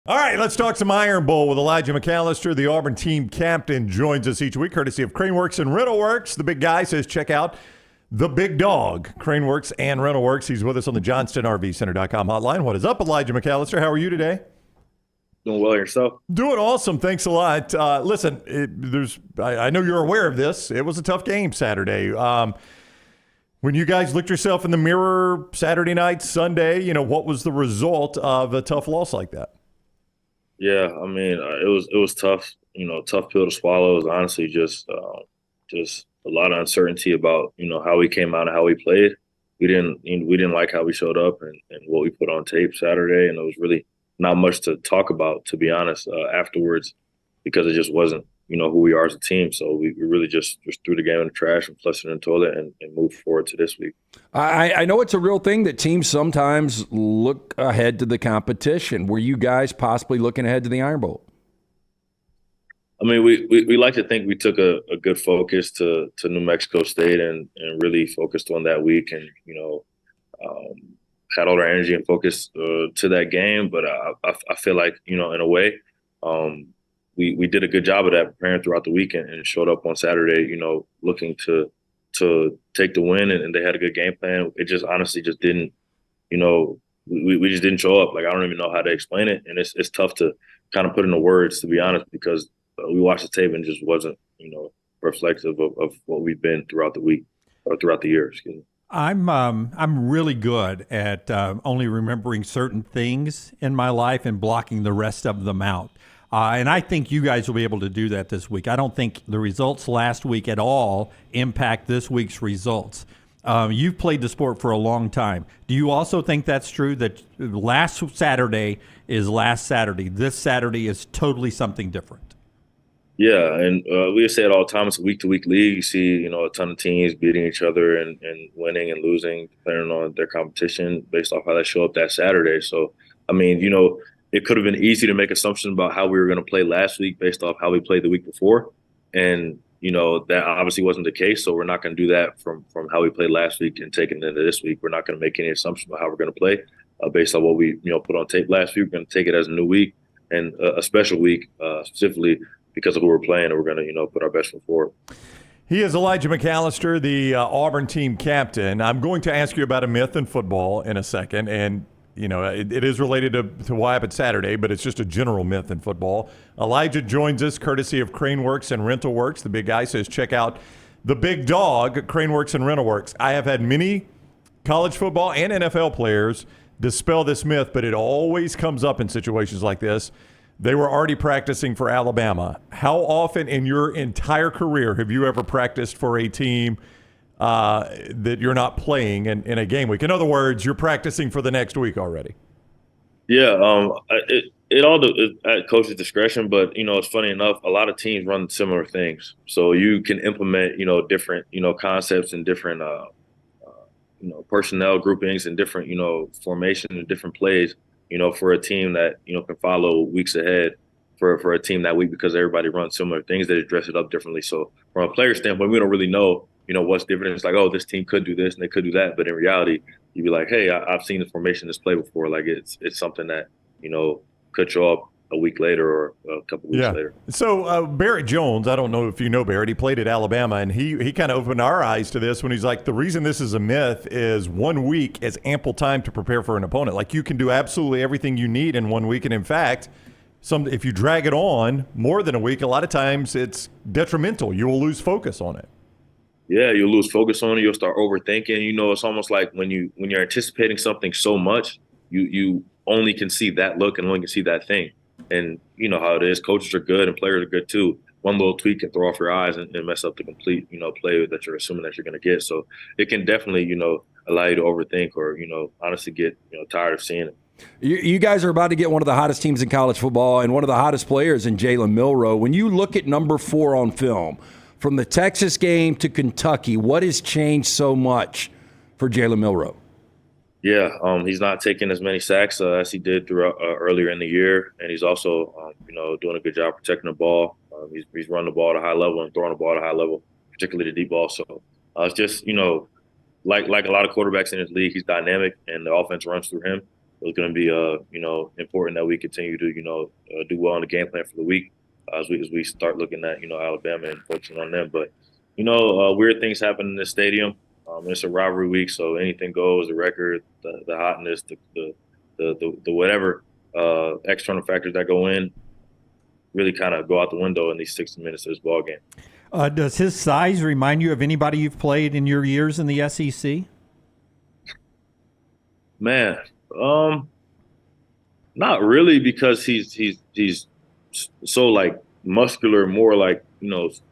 All right, let's talk some Iron Bowl with Elijah McAllister, the Auburn team captain, joins us each week, courtesy of CraneWorks and RentalWorks. The big guy says check out the big dog, CraneWorks and RentalWorks. He's with us on the JohnstonRVCenter.com hotline. What is up, Elijah McAllister? How are you today? Doing well yourself? Doing awesome. Thanks a lot. Listen, I know you're aware of this. It was a tough game Saturday. When you guys looked yourself in the mirror Saturday night, Sunday, what was the result of a tough loss like that? Yeah, I mean, it was tough. Tough pill to swallow. It was honestly just a lot of uncertainty about how we came out and how we played. We didn't like how we showed up and what we put on tape Saturday, and it was really not much to talk about, to be honest, afterwards, because it just wasn't who we are as a team. So we really just threw the game in the trash and flushed it in the toilet and moved forward to this week. I know it's a real thing that teams sometimes look ahead to the competition. Were you guys possibly looking ahead to the Iron Bowl? I mean, we like to think we took a good focus to New Mexico State and really focused on that week and, had all our energy and focus to that game. But I feel like, in a way, we did a good job of that preparing throughout the weekend and showed up on Saturday, looking to take the win, and they had a good game plan. It just honestly just didn't, we just didn't show up. Like, I don't even know how to explain it. And it's tough to kind of put into words, to be honest, because we watched the tape and just wasn't, reflective of what we've been throughout the week or throughout the year. Excuse me. I'm really good at only remembering certain things in my life and blocking the rest of them out. And I think you guys will be able to do that this week. I don't think the results last week at all impact this week's results. You've played the sport for a long time. Do you also think that's true, that last Saturday is last Saturday? This Saturday is totally something different? Yeah, and we say it all the time. It's a week-to-week league. You see, a ton of teams beating each other and winning and losing, depending on their competition, based off how they show up that Saturday. So, I mean, it could have been easy to make assumptions about how we were going to play last week based off how we played the week before. And, that obviously wasn't the case. So we're not going to do that from how we played last week and taking it into this week. We're not going to make any assumptions about how we're going to play based on what we, put on tape last week. We're going to take it as a new week and a special week, specifically because of who we're playing, and we're going to, put our best foot forward. He is Elijah McAllister, the Auburn team captain. I'm going to ask you about a myth in football in a second, and it is related to what happened Saturday, but it's just a general myth in football. Elijah joins us courtesy of CraneWorks and RentalWorks. The big guy says check out the big dog, CraneWorks and RentalWorks. I have had many college football and NFL players dispel this myth, but it always comes up in situations like this. They were already practicing for Alabama. How often in your entire career have you ever practiced for a team that you're not playing in a game week? In other words, you're practicing for the next week already. Yeah, it all is at coach's discretion, but it's funny enough, a lot of teams run similar things, so you can implement different concepts and different personnel groupings and different formation and different plays for a team that can follow weeks ahead for a team that week, because everybody runs similar things. They just dress it up differently. So from a player standpoint, we don't really know what's different. It's like, oh, this team could do this and they could do that, but in reality, you'd be like, hey, I've seen this formation, this play before. Like it's something that could show up a week later or a couple weeks later. So Barrett Jones, I don't know if you know Barrett, he played at Alabama, and he kind of opened our eyes to this when he's like, the reason this is a myth is 1 week is ample time to prepare for an opponent. Like, you can do absolutely everything you need in 1 week, and in fact, if you drag it on more than a week, a lot of times it's detrimental. You will lose focus on it. Yeah, you'll lose focus on it. You'll start overthinking. It's almost like when you're anticipating something so much, you only can see that look and only can see that thing. And you know how it is. Coaches are good and players are good too. One little tweak can throw off your eyes and mess up the complete, play that you're assuming that you're going to get. So it can definitely, allow you to overthink or, honestly get, tired of seeing it. You guys are about to get one of the hottest teams in college football and one of the hottest players in Jalen Milroe. When you look at number 4 on film, from the Texas game to Kentucky, what has changed so much for Jalen Milroe? Yeah, he's not taking as many sacks as he did throughout earlier in the year, and he's also, doing a good job protecting the ball. He's running the ball at a high level and throwing the ball at a high level, particularly the deep ball. So it's just, like a lot of quarterbacks in this league, he's dynamic, and the offense runs through him. it's going to be important that we continue to do well in the game plan for the week as we start looking at Alabama and focusing on them. But weird things happen in this stadium. It's a rivalry week, so anything goes. The record, the hotness, the whatever external factors that go in really kind of go out the window in these 60 minutes of this ball game. Does his size remind you of anybody you've played in your years in the SEC? Man, not really, because he's so like muscular, more like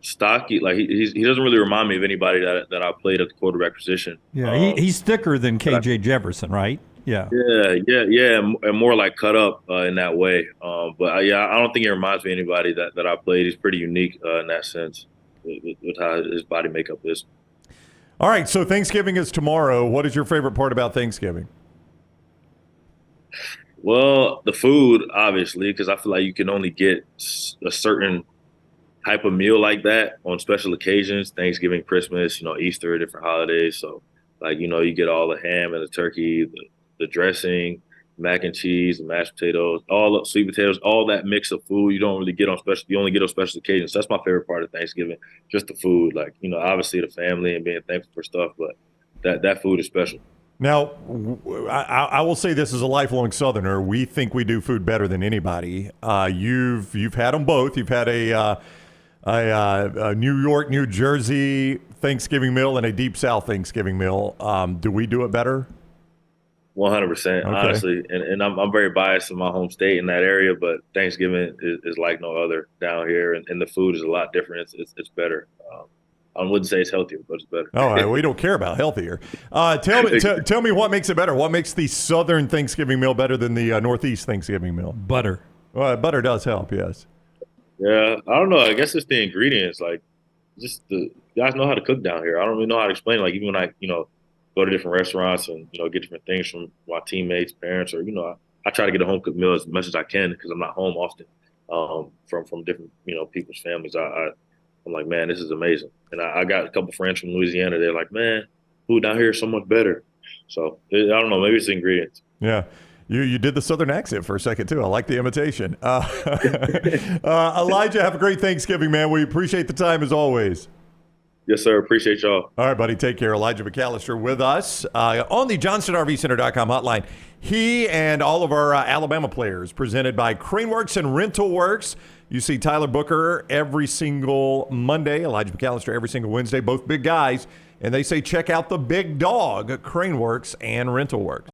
stocky. Like he doesn't really remind me of anybody that I played at the quarterback position. Yeah, he's thicker than KJ Jefferson, right? Yeah. Yeah, and more like cut up in that way. But I don't think he reminds me of anybody that I played. He's pretty unique in that sense with how his body makeup is. All right, so Thanksgiving is tomorrow. What is your favorite part about Thanksgiving? Well, the food, obviously, because I feel like you can only get a certain type of meal like that on special occasions, Thanksgiving, Christmas, Easter, different holidays. So, like, you get all the ham and the turkey, the dressing, mac and cheese, the mashed potatoes, all the sweet potatoes, all that mix of food you don't really get on special. You only get on special occasions. So that's my favorite part of Thanksgiving, just the food. Like, obviously the family and being thankful for stuff, but that food is special. Now, I will say this as a lifelong Southerner. We think we do food better than anybody. You've had them both. You've had a New York, New Jersey Thanksgiving meal and a Deep South Thanksgiving meal. Do we do it better? 100%, honestly. And I'm very biased in my home state in that area, but Thanksgiving is like no other down here, and the food is a lot different. It's better. I wouldn't say it's healthier, but it's better. All right, we don't care about healthier. Tell me what makes it better. What makes the Southern Thanksgiving meal better than the Northeast Thanksgiving meal? Butter. Well, butter does help, yes. Yeah, I don't know. I guess it's the ingredients. Like, just the guys know how to cook down here. I don't really know how to explain it. Like, even when I, go to different restaurants and, get different things from my teammates, parents, or, I try to get a home cooked meal as much as I can because I'm not home often from different, people's families. I'm like, man, this is amazing. And I got a couple friends from Louisiana. They're like, man, food down here is so much better. So I don't know. Maybe it's the ingredients. Yeah. You did the Southern accent for a second, too. I like the imitation. Elijah, have a great Thanksgiving, man. We appreciate the time as always. Yes, sir. Appreciate y'all. All right, buddy. Take care. Elijah McAllister with us on the JohnstonRVCenter.com hotline. He and all of our Alabama players presented by CraneWorks and RentalWorks. You see Tyler Booker every single Monday, Elijah McAllister every single Wednesday, both big guys. And they say check out the big dog, CraneWorks and RentalWorks.